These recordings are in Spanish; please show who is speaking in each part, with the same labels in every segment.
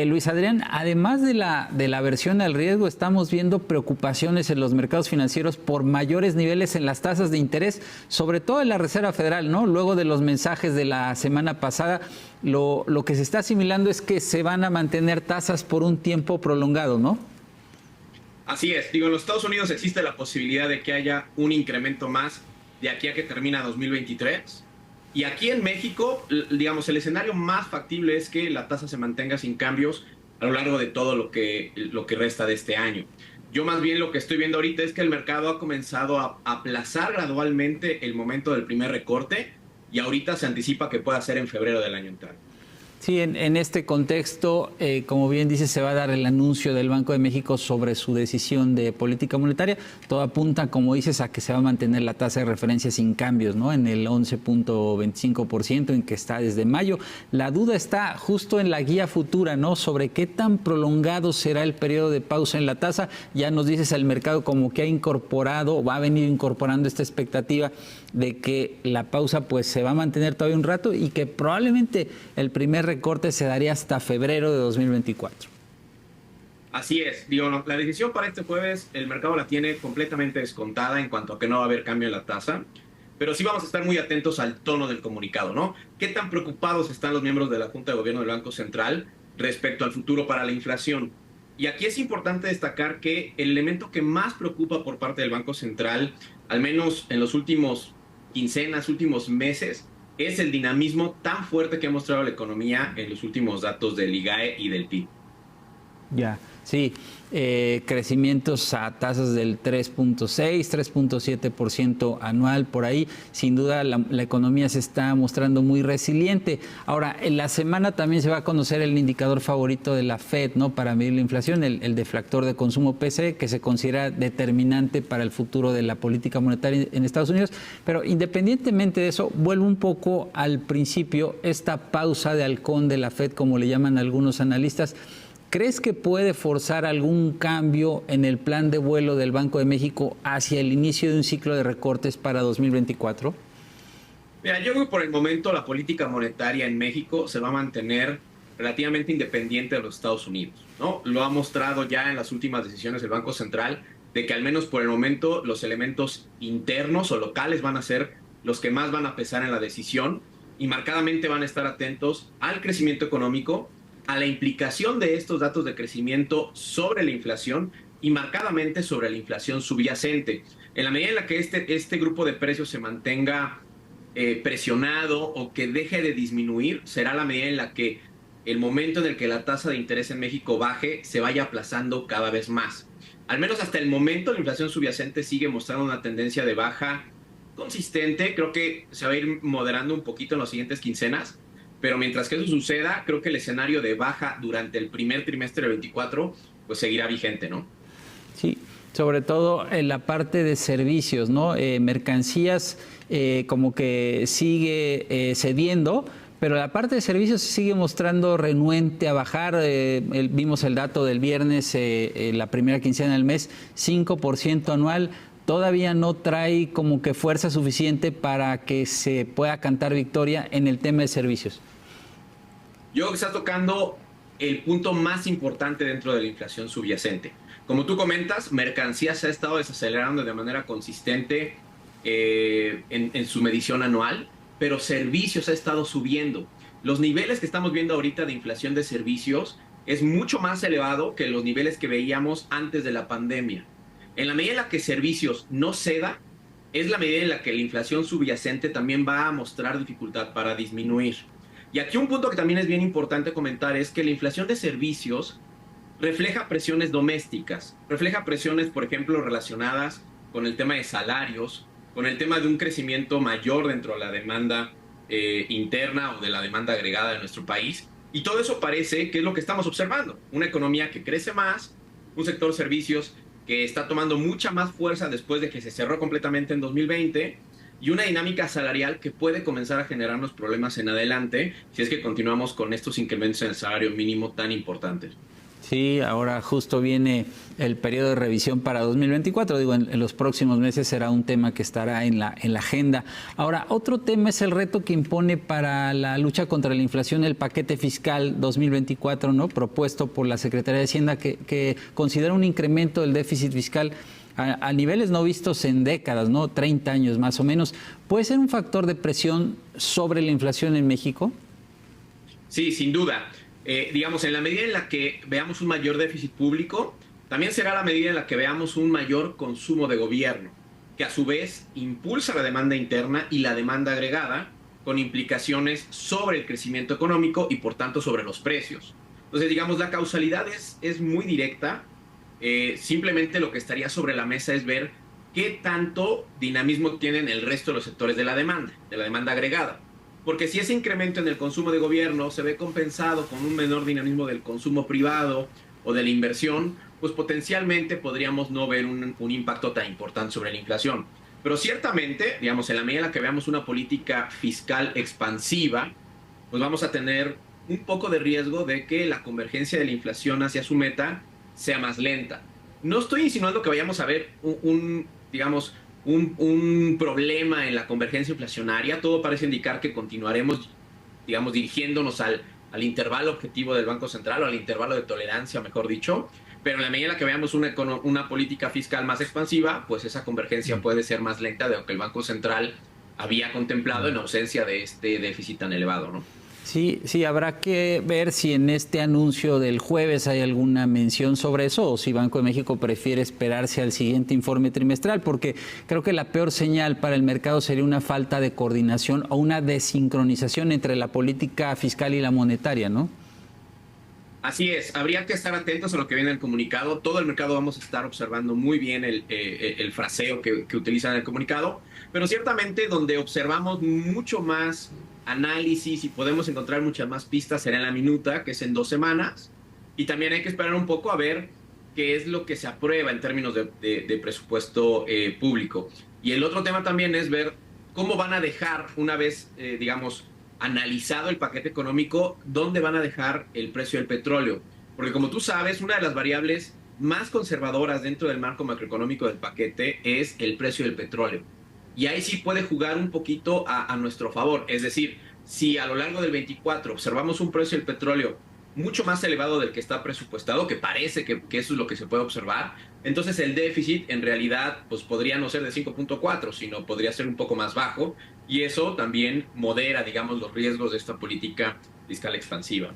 Speaker 1: Luis Adrián, además de la aversión al riesgo, estamos viendo preocupaciones en los mercados financieros por mayores niveles en las tasas de interés, sobre todo en la Reserva Federal, ¿no? Luego de los mensajes de la semana pasada, lo que se está asimilando es que se van a mantener tasas por un tiempo prolongado, ¿no?
Speaker 2: Así es, digo, en los Estados Unidos existe la posibilidad de que haya un incremento más de aquí a que termina 2023. Y aquí en México, digamos, el escenario más factible es que la tasa se mantenga sin cambios a lo largo de todo lo que resta de este año. Yo más bien lo que estoy viendo ahorita es que el mercado ha comenzado a aplazar gradualmente el momento del primer recorte y ahorita se anticipa que pueda ser en febrero del año entrante.
Speaker 1: Sí, en este contexto, como bien dice, se va a dar el anuncio del Banco de México sobre su decisión de política monetaria. Todo apunta, como dices, a que se va a mantener la tasa de referencia sin cambios, ¿no? En el 11.25% en que está desde mayo. La duda está justo en la guía futura, ¿no? Sobre qué tan prolongado será el periodo de pausa en la tasa. Ya nos dices, el mercado como que ha incorporado o va a venir incorporando esta expectativa de que la pausa pues se va a mantener todavía un rato y que probablemente el primer recorte se daría hasta febrero de 2024.
Speaker 2: Así es, digo, la decisión para este jueves el mercado la tiene completamente descontada en cuanto a que no va a haber cambio en la tasa, pero sí vamos a estar muy atentos al tono del comunicado, ¿no? ¿Qué tan preocupados están los miembros de la Junta de Gobierno del Banco Central respecto al futuro para la inflación? Y aquí es importante destacar que el elemento que más preocupa por parte del Banco Central, al menos en los últimos quincenas, últimos meses, es el dinamismo tan fuerte que ha mostrado la economía en los últimos datos del IGAE y del PIB.
Speaker 1: Ya, sí, crecimientos a tasas del 3.6, 3.7% anual por ahí. Sin duda la economía se está mostrando muy resiliente. Ahora, en la semana también se va a conocer el indicador favorito de la Fed, ¿no? Para medir la inflación, el deflactor de consumo PCE, que se considera determinante para el futuro de la política monetaria en Estados Unidos. Pero independientemente de eso, vuelvo un poco al principio, esta pausa de halcón de la Fed, como le llaman algunos analistas. ¿Crees que puede forzar algún cambio en el plan de vuelo del Banco de México hacia el inicio de un ciclo de recortes para 2024?
Speaker 2: Mira, yo creo que por el momento la política monetaria en México se va a mantener relativamente independiente de los Estados Unidos, ¿no? Lo ha mostrado ya en las últimas decisiones del Banco Central, de que al menos por el momento los elementos internos o locales van a ser los que más van a pesar en la decisión y marcadamente van a estar atentos al crecimiento económico, a la implicación de estos datos de crecimiento sobre la inflación y marcadamente sobre la inflación subyacente. En la medida en la que este grupo de precios se mantenga presionado o que deje de disminuir, será la medida en la que el momento en el que la tasa de interés en México baje se vaya aplazando cada vez más. Al menos hasta el momento la inflación subyacente sigue mostrando una tendencia de baja consistente. Creo que se va a ir moderando un poquito en las siguientes quincenas, pero mientras que eso suceda, creo que el escenario de baja durante el primer trimestre del 24 pues seguirá vigente, ¿no?
Speaker 1: Sí, sobre todo en la parte de servicios, ¿no? Mercancías como que sigue cediendo, pero la parte de servicios se sigue mostrando renuente a bajar. Vimos el dato del viernes, la primera quincena del mes, 5% anual. Todavía no trae como que fuerza suficiente para que se pueda cantar victoria en el tema de servicios.
Speaker 2: Yo creo que está tocando el punto más importante dentro de la inflación subyacente. Como tú comentas, mercancías se ha estado desacelerando de manera consistente en su medición anual, pero servicios ha estado subiendo. Los niveles que estamos viendo ahorita de inflación de servicios es mucho más elevado que los niveles que veíamos antes de la pandemia. En la medida en la que servicios no ceda, es la medida en la que la inflación subyacente también va a mostrar dificultad para disminuir. Y aquí un punto que también es bien importante comentar es que la inflación de servicios refleja presiones domésticas, refleja presiones, por ejemplo, relacionadas con el tema de salarios, con el tema de un crecimiento mayor dentro de la demanda interna o de la demanda agregada de nuestro país. Y todo eso parece que es lo que estamos observando. Una economía que crece más, un sector servicios que está tomando mucha más fuerza después de que se cerró completamente en 2020 y una dinámica salarial que puede comenzar a generarnos problemas en adelante si es que continuamos con estos incrementos en el salario mínimo tan importantes.
Speaker 1: Sí, ahora justo viene el periodo de revisión para 2024. Digo, en los próximos meses será un tema que estará en la agenda. Ahora, otro tema es el reto que impone para la lucha contra la inflación el paquete fiscal 2024, ¿no? Propuesto por la Secretaría de Hacienda, que considera un incremento del déficit fiscal a niveles no vistos en décadas, ¿no? 30 años más o menos. ¿Puede ser un factor de presión sobre la inflación en México?
Speaker 2: Sí, sin duda. Digamos, en la medida en la que veamos un mayor déficit público, también será la medida en la que veamos un mayor consumo de gobierno, que a su vez impulsa la demanda interna y la demanda agregada, con implicaciones sobre el crecimiento económico y por tanto sobre los precios. Entonces, digamos, la causalidad es muy directa. Simplemente lo que estaría sobre la mesa es ver qué tanto dinamismo tienen el resto de los sectores de la demanda agregada. Porque si ese incremento en el consumo de gobierno se ve compensado con un menor dinamismo del consumo privado o de la inversión, pues potencialmente podríamos no ver un impacto tan importante sobre la inflación. Pero ciertamente, digamos, en la medida en la que veamos una política fiscal expansiva, pues vamos a tener un poco de riesgo de que la convergencia de la inflación hacia su meta sea más lenta. No estoy insinuando que vayamos a ver un problema en la convergencia inflacionaria. Todo parece indicar que continuaremos, digamos, dirigiéndonos al intervalo objetivo del Banco Central o al intervalo de tolerancia, mejor dicho. Pero en la medida en la que veamos una política fiscal más expansiva, pues esa convergencia puede ser más lenta de lo que el Banco Central había contemplado en ausencia de este déficit tan elevado, ¿no?
Speaker 1: Sí, habrá que ver si en este anuncio del jueves hay alguna mención sobre eso o si Banco de México prefiere esperarse al siguiente informe trimestral, porque creo que la peor señal para el mercado sería una falta de coordinación o una desincronización entre la política fiscal y la monetaria, ¿no?
Speaker 2: Así es, habría que estar atentos a lo que viene en el comunicado. Todo el mercado vamos a estar observando muy bien el fraseo que utilizan en el comunicado, pero ciertamente donde observamos mucho más análisis y podemos encontrar muchas más pistas será en la minuta, que es en 2 semanas, y también hay que esperar un poco a ver qué es lo que se aprueba en términos de presupuesto público. Y el otro tema también es ver cómo van a dejar, una vez, digamos, analizado el paquete económico, dónde van a dejar el precio del petróleo. Porque como tú sabes, una de las variables más conservadoras dentro del marco macroeconómico del paquete es el precio del petróleo. Y ahí sí puede jugar un poquito a nuestro favor. Es decir, si a lo largo del 24 observamos un precio del petróleo mucho más elevado del que está presupuestado, que parece que eso es lo que se puede observar, entonces el déficit en realidad pues podría no ser de 5.4, sino podría ser un poco más bajo, y eso también modera, digamos, los riesgos de esta política fiscal expansiva.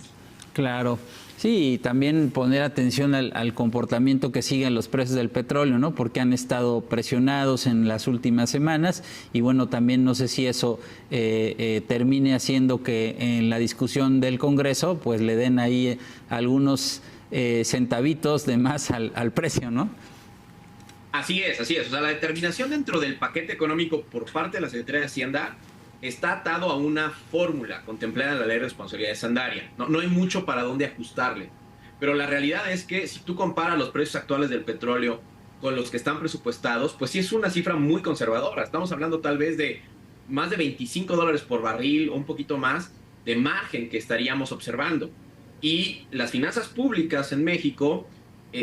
Speaker 1: Claro. Sí, y también poner atención al comportamiento que siguen los precios del petróleo, ¿no? Porque han estado presionados en las últimas semanas y bueno, también no sé si eso termine haciendo que en la discusión del Congreso pues le den ahí algunos centavitos de más al precio, ¿no?
Speaker 2: Así es, así es. O sea, la determinación dentro del paquete económico por parte de la Secretaría de Hacienda está atado a una fórmula contemplada en la Ley de Responsabilidad Hacendaria. No hay mucho para dónde ajustarle. Pero la realidad es que si tú comparas los precios actuales del petróleo con los que están presupuestados, pues sí es una cifra muy conservadora. Estamos hablando tal vez de más de $25 por barril o un poquito más de margen que estaríamos observando. Y las finanzas públicas en México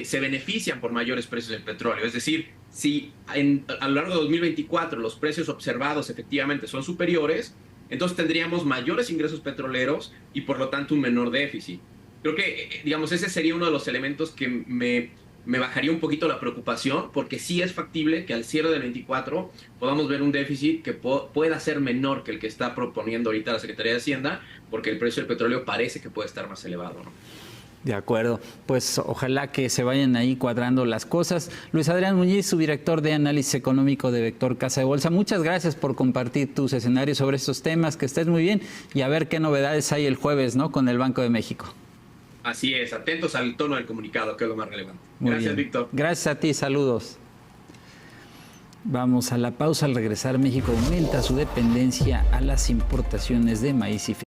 Speaker 2: se benefician por mayores precios del petróleo. Es decir, si a lo largo de 2024 los precios observados efectivamente son superiores, entonces tendríamos mayores ingresos petroleros y por lo tanto un menor déficit. Creo que, digamos, ese sería uno de los elementos que me bajaría un poquito la preocupación, porque sí es factible que al cierre del 24 podamos ver un déficit que pueda ser menor que el que está proponiendo ahorita la Secretaría de Hacienda, porque el precio del petróleo parece que puede estar más elevado, ¿no?
Speaker 1: De acuerdo, pues ojalá que se vayan ahí cuadrando las cosas. Luis Adrián Muñiz, subdirector de análisis económico de Vector Casa de Bolsa, muchas gracias por compartir tus escenarios sobre estos temas, que estés muy bien y a ver qué novedades hay el jueves, ¿no?, con el Banco de México.
Speaker 2: Así es, atentos al tono del comunicado, que es lo más relevante. Gracias, Víctor.
Speaker 1: Gracias a ti, saludos. Vamos a la pausa. Al regresar, México aumenta su dependencia a las importaciones de maíz y frijol.